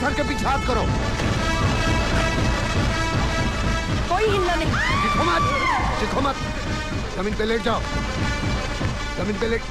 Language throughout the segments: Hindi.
सर के पीछे हाथ करो। कोई हिलना नहीं। चिखो मत, चिखो मत। जमीन पे लेट जाओ, जमीन पे लेट।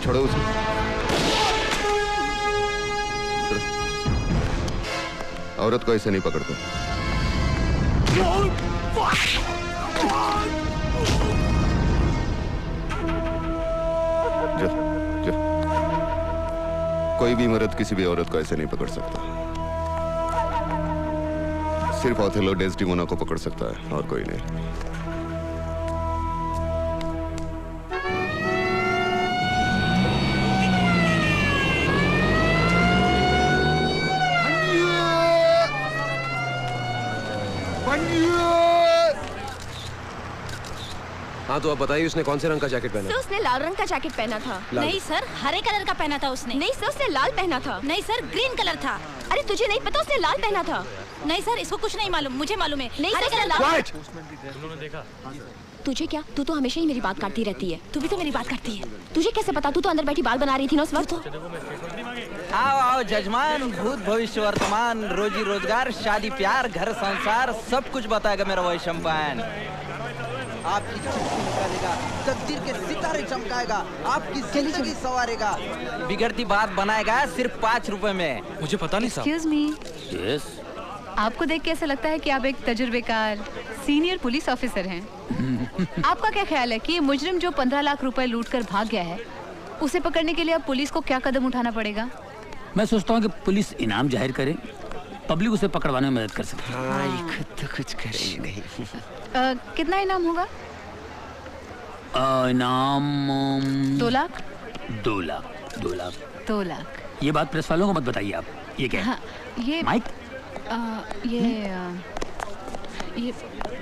छोड़ो उसे, छोड़ो। औरत को ऐसे नहीं पकड़ते। जा, जा। कोई भी मर्द किसी भी औरत को ऐसे नहीं पकड़ सकता। सिर्फ ओथेलो डेस्टिमोना को पकड़ सकता है और कोई नहीं। हाँ तो अब बताइए उसने कौन से रंग का जैकेट पहना? सर उसने लाल रंग का जैकेट पहना था। नहीं सर, हरे कलर का पहना था उसने। नहीं सर उसने लाल पहना था। नहीं सर, ग्रीन कलर था। अरे तुझे नहीं पता उसने लाल पहना था? नहीं सर, इसको कुछ नहीं मालूम, मुझे मालूम है। नहीं हरे सर कलर लाल। उन्होंने देखा। तुझे क्या, तू तो हमेशा ही मेरी बात काटती रहती है। तू भी तो मेरी बात करती है। तुझे कैसे पता? तू तो अंदर बैठी बाल बना रही थी ना उस वक्त। आओ आओ जजमान, भूत भविष्य वर्तमान, रोजी रोजगार, शादी प्यार, घर संसार, सब कुछ बताएगा मेरा वही शैम्पेन। आपकी चिट्ठी निकालेगा, तकदीर के सितारे चमकाएगा, आपकी जिंदगी संवारेगा, बिगड़ती बात बनाएगा सिर्फ 5 रुपए में। मुझे पता नहीं साहब। Excuse me, yes. आपको देख के ऐसा लगता है कि आप एक तजुर्बेकार सीनियर पुलिस ऑफिसर हैं। आपका क्या ख्याल है कि ये मुजरिम जो 15 लाख रुपए लूट कर भाग गया है, उसे पकड़ने के लिए अब पुलिस को क्या कदम उठाना पड़ेगा? मैं सोचता हूँ कि पुलिस इनाम जाहिर करे, पब्लिक उसे पकड़वाने में मदद कर सकती है। हाँ, ये खुद तो कुछ करे ही नहीं। कितना इनाम होगा? इनाम 2 लाख। 2 लाख, 2 लाख, 2 लाख। ये बात प्रेस वालों को मत बताइए आप। ये क्या है? हाँ, ये माइक?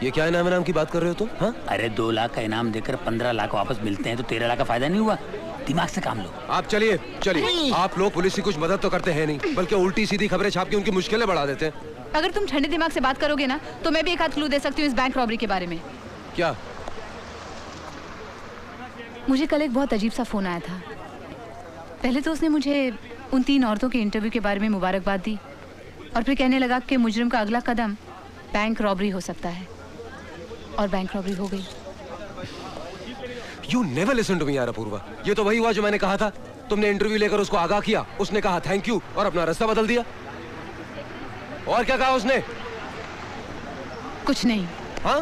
ये क्या इनाम इनाम की बात कर रहे हो तुम? हाँ? अरे 2 लाख का इनाम देकर 15 लाख वापस मिलते हैं तो 13 लाख का फायदा नहीं हुआ? दिमाग से काम लो। आप चलिए चलिए। आप लोग पुलिस की कुछ मदद तो करते हैं नहीं, बल्कि उल्टी सीधी खबरें छाप के उनकी मुश्किलें बढ़ा देते हैं। अगर तुम ठंडे दिमाग से बात करोगे ना तो मैं भी एक आध क्लू दे सकती हूँ इस बैंक रॉबरी के बारे में। क्या? मुझे कल एक बहुत अजीब सा फोन आया था। पहले तो उसने मुझे उन 3 औरतों के इंटरव्यू के बारे में मुबारकबाद दी और फिर कहने लगा कि मुजरिम का अगला कदम बैंक रॉबरी हो सकता है, और बैंक रॉबरी हो गई। You never listen to me यार अपूर्वा। ये तो वही हुआ जो मैंने कहा था। तुमने इंटरव्यू लेकर उसको आगाह किया, उसने कहा थैंक यू और अपना रास्ता बदल दिया। और क्या कहा उसने? कुछ नहीं। हाँ?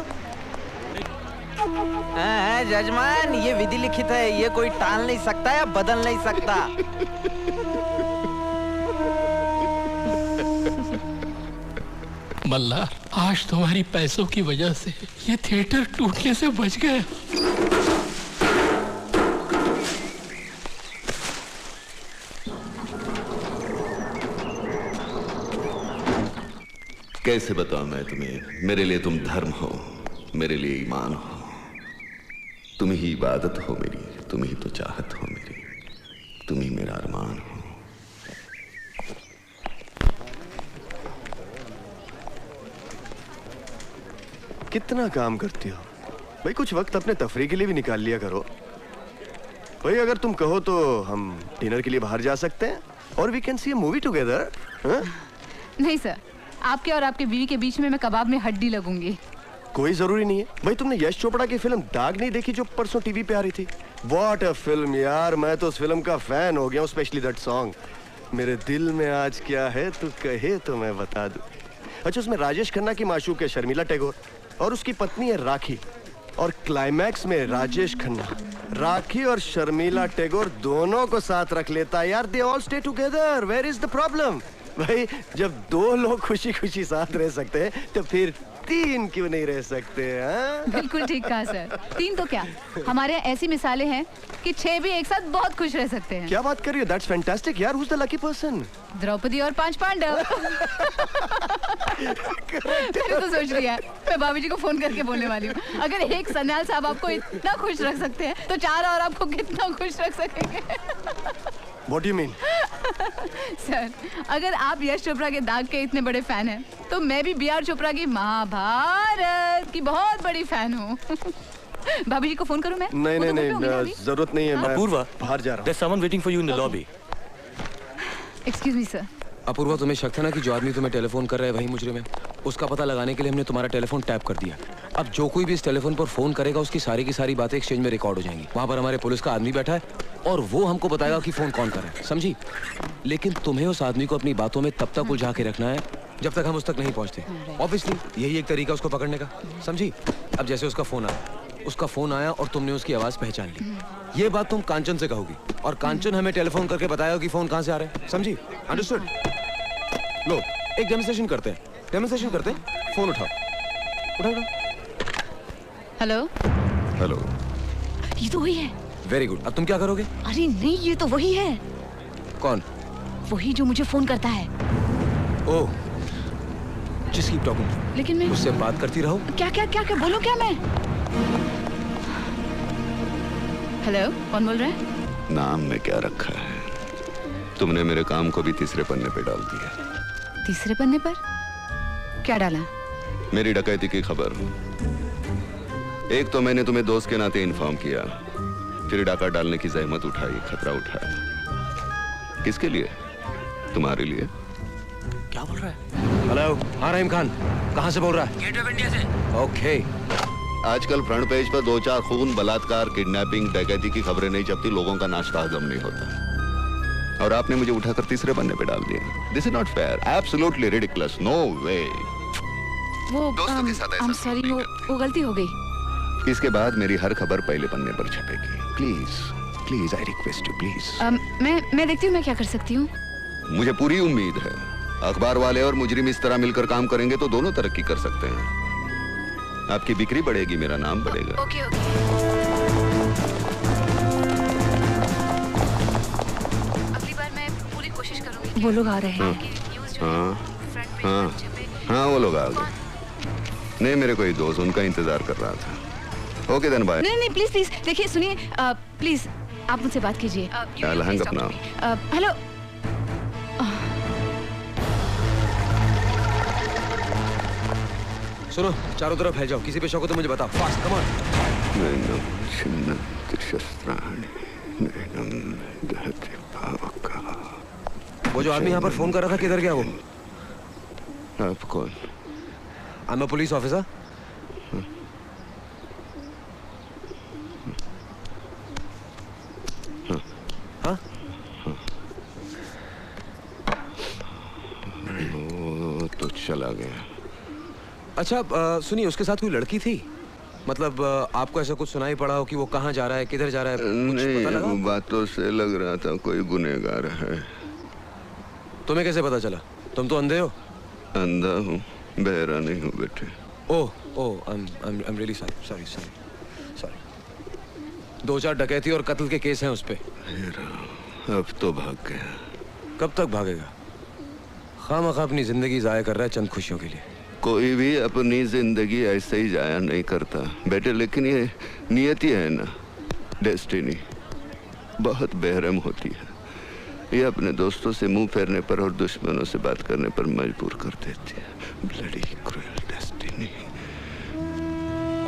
जजमान, ये विधि लिखित है, ये कोई टाल नहीं सकता या बदल नहीं सकता। मल्ला, आज तुम्हारी पैसों की वजह से ये थिएटर टूटने से बच गया। कैसे बताऊं मैं तुम्हें? मेरे लिए तुम धर्म हो, मेरे लिए ईमान हो, तुम ही इबादत हो मेरी, तुम ही तो चाहत हो मेरी, तुम ही मेरा अरमान हो। कितना काम करती हो भाई, कुछ वक्त अपने तफरी के लिए भी निकाल लिया करो भाई। अगर तुम कहो तो हम डिनर के लिए बाहर जा सकते हैं और we can see a movie together. नहीं सर, आपके और आपके बीवी के बीच में मैं कबाब में हड्डी लगूंगी। कोई जरूरी नहीं है भाई। तुमने यश चोपड़ा की फिल्म दाग नहीं देखी जो परसों टीवी पे आ रही थी? व्हाट अ फिल्म यार, मैं तो उस फिल्म का फैन हो गया हूँ, स्पेशली दैट सॉन्ग, मेरे दिल में आज क्या है तू कहे तो मैं बता दूं। अच्छा, उसमें राजेश खन्ना की माशूक है शर्मिला टैगोर और उसकी पत्नी है राखी। और क्लाइमैक्स में राजेश खन्ना, राखी और शर्मिला टैगोर दोनों को साथ रख लेता यार। They all stay together, where is the problem? भाई जब दो लोग खुशी खुशी साथ रह सकते हैं तो फिर तीन क्यों नहीं रह सकते? बिल्कुल ठीक कहा सर। 3 तो क्या, हमारे यहाँ ऐसी मिसालें हैं कि 6 भी एक साथ बहुत खुश रह सकते हैं। क्या बात कर रही हो? दैट्स फैंटास्टिक यार। Who is the lucky person? Draupadi और 5 पांडव। मैंने तो सोच लिया है, मैं भाभी जी को फोन करके बोलने वाली हूँ। अगर एक सन्याल साहब आपको इतना खुश रख सकते हैं तो 4 और आपको कितना खुश रख सकेंगे? What do you mean? Sir, अगर आप यश चोपड़ा के दाग के इतने बड़े फैन हैं, तो मैं भी बी.आर. चोपड़ा की महाभारत की बहुत बड़ी फैन हूँ। भाभी जी को फोन करूँ मैं? नहीं, जरूरत नहीं है। मैं अपूर्वा, बाहर जा रहा हूँ। There's someone waiting for you in the lobby. Excuse me, sir. Apoorva, तुम्हें शक था ना कि जो आदमी तुम्हें टेलीफोन कर रहा है वही मुजरिम है? उसका पता लगाने के लिए हमने तुम्हारा टेलीफोन टैप कर दिया। अब जो कोई भी इस टेलीफोन पर फोन करेगा उसकी सारी की सारी बातें एक्सचेंज में रिकॉर्ड हो जाएंगी। वहाँ पर हमारे पुलिस का आदमी बैठा है और वो हमको बताएगा कि फोन कौन कर रहा है, समझी? लेकिन तुम्हें उस आदमी को अपनी बातों में तब तक उलझा के रखना है जब तक हम उस तक नहीं पहुँचते। ऑब्वियसली यही एक तरीका उसको पकड़ने का, समझी? अब जैसे उसका फोन आया और तुमने उसकी आवाज पहचान ली, ये बात तुम कांचन से कहोगी और कांचन हमें टेलीफोन करके बताएगा कि फोन कहाँ से आ रहा है, समझी? अंडरस्टूड? लो, एक डेमोंस्ट्रेशन करते हैं। फोन उठाओ। हेलो। ये तो वही है। Very good. अब तुम क्या करोगे? अरे नहीं, ये तो वही है। कौन? वही जो मुझे फोन करता है। ओह, जस्ट कीप टॉकिंग। लेकिन मैं उससे बात करती रहो। क्या बोलूं क्या मैं? हेलो, कौन बोल रहा है? नाम में क्या रखा है? तुमने मेरे काम को भी तीसरे पन्ने पे डाल दिया। तीसरे पन्ने पर? क्या डाला? मेरी डकैती की खबर। एक तो मैंने तुम्हें दोस्त के नाते इन्फॉर्म किया, फिर डाका डालने की जहमत उठाई, खतरा उठाया। किसके लिए? तुम्हारे लिए। क्या बोल रहा है? हेलो, हाँ रहीम खान, कहाँ से बोल रहा है? गेट ऑफ इंडिया से। ओके। आजकल फ्रंट पेज पर 2-4 खून, बलात्कार, किडनैपिंग, डकैती की खबरें नहीं छपती, लोगों का नाश्ता हजम नहीं होता, और आपने मुझे उठाकर तीसरे पन्ने पे डाल दिया। This is not fair, absolutely ridiculous, no way. वो दोस्तों के साथ ऐसा सॉरी, वो गलती हो गई। इसके बाद मेरी हर खबर पहले पन्ने पर छपेगी। Please I request you, please. मैं देखती हूँ मैं क्या कर सकती हूँ। मुझे पूरी उम्मीद है अखबार वाले और मुजरिम इस तरह मिलकर काम करेंगे तो दोनों तरक्की कर सकते हैं। आपकी बिक्री बढ़ेगी, मेरा नाम बढ़ेगा। ओके। अगली बार मैं पूरी कोशिश करूंगी। वो लोग आ रहे हैं। हाँ, वो लोग आ गए। नहीं, मेरे कोई दोस्त उनका इंतजार कर रहा था। Okay then, bye. नहीं, प्लीज देखिए, सुनिए, प्लीज आप मुझसे बात कीजिए। Hang up now. हेलो। सुनो, चारों तरफ फैल जाओ, किसी पे शक हो तो मुझे बताओ, फास्ट, कम ऑन। वो जो आदमी यहाँ पर फोन कर रहा था, किधर गया वो? आप कौन? I am a police officer. हाँ? वो तो चला गया। अच्छा, सुनिए, उसके साथ कोई लड़की थी? मतलब आपको ऐसा कुछ सुनाई पड़ा हो कि वो कहाँ जा रहा है, किधर जा रहा है? नहीं, बातों से लग रहा था कोई गुनहगार है। तुम्हें कैसे पता चला? तुम तो अंधे हो। अंधा हूँ, बहरा नहीं हूँ बेटे। ओह, आई एम रियली सॉरी। 2-4 डकैती और कत्ल के केस हैं उस पे। अब तो भाग गया। कब तक भागेगा? खामखा अपनी जिंदगी जाया कर रहा है चंद खुशियों के लिए। कोई भी अपनी जिंदगी ऐसे ही जाया नहीं करता बेटे, लेकिन ये नियति है ना, डेस्टिनी, बहुत बेरहम होती है। ये अपने दोस्तों से मुंह फेरने पर और दुश्मनों से बात करने पर मजबूर कर देती है। Bloody cruel destiny.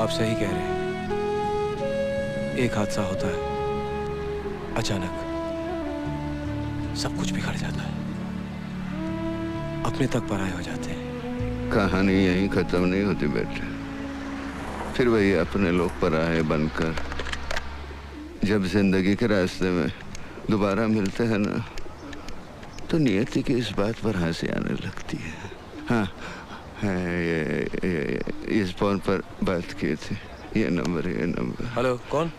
आप सही कह रहे हैं। एक हादसा होता है, अचानक सब कुछ बिखर जाता है, अपने तक पराये हो जाते हैं। कहानी यहीं खत्म नहीं होती बेटे, फिर वही अपने लोग पराये बनकर जब जिंदगी के रास्ते में दोबारा मिलते हैं ना, तो नियति की इस बात पर हंसी आने लगती है। हाँ, ये इस फोन पर बात की थी। ये नंबर। हेलो, कौन?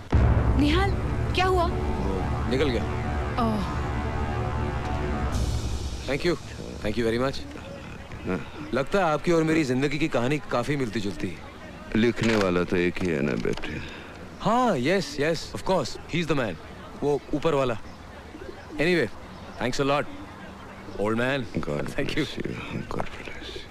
निहाल, क्या हुआ? निकल गया। ओह, थैंक यू वेरी मच। लगता है आपकी और मेरी जिंदगी की कहानी काफी मिलती जुलती है। लिखने वाला तो एक ही है ना बेटे। हाँ, yes yes, of course, he is the man, वो ऊपर वाला। Anyway, thanks a lot old man. Thank you. God bless you.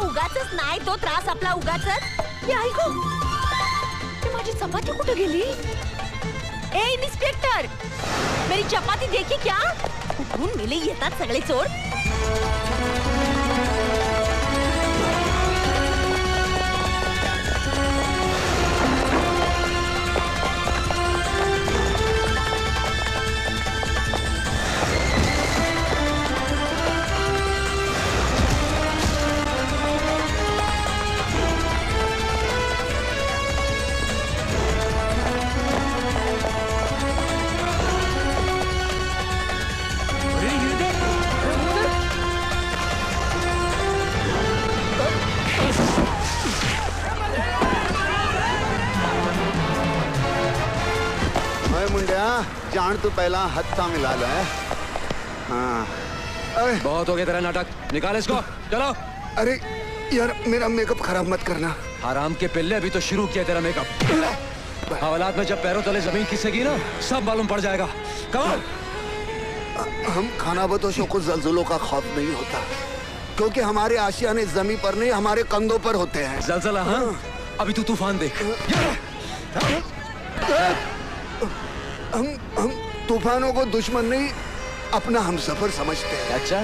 उगाचच नाही तो त्रास आपला उगाचच. आई गो, माझी चपाती कुठे गेली? ए इन्स्पेक्टर, मेरी चपाती देखी क्या? कुठून मेले येतात सगळे चोर. जान तू पहला हत्था मिला लो है. हाँ. बहुत हो गया तेरा नाटक, निकाल इसको, चलो. अरे यार मेरा मेकअप खराब मत करना. आराम के पहले अभी तो शुरू किया तेरा मेकअप. हवालात में जब पैरों तले जमीन खिसकेगी ना सब मालूम पड़ जाएगा. कमाल. हम खानाबदोशों को जल्जलों का खौफ नहीं होता क्योंकि हमारे आशियाने जमीन पर नहीं हमारे कंधों पर होते हैं. जलजला? हाँ, अभी तू तूफान देख. हम तूफानों को दुश्मन नहीं अपना हमसफर समझते हैं. अच्छा.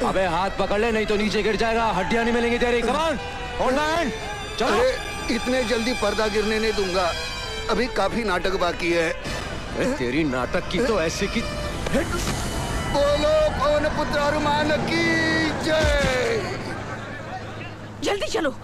अबे हाथ पकड़ ले नहीं तो नीचे गिर जाएगा, हड्डियां नहीं मिलेंगी तेरी. कमान, होल्ड हैंड, चलो. अरे इतने जल्दी पर्दा गिरने नहीं दूंगा, अभी काफी नाटक बाकी है. तेरी नाटक की तो ऐसे की. बोलो पवन पुत्र हनुमान की जय. जल्दी चलो.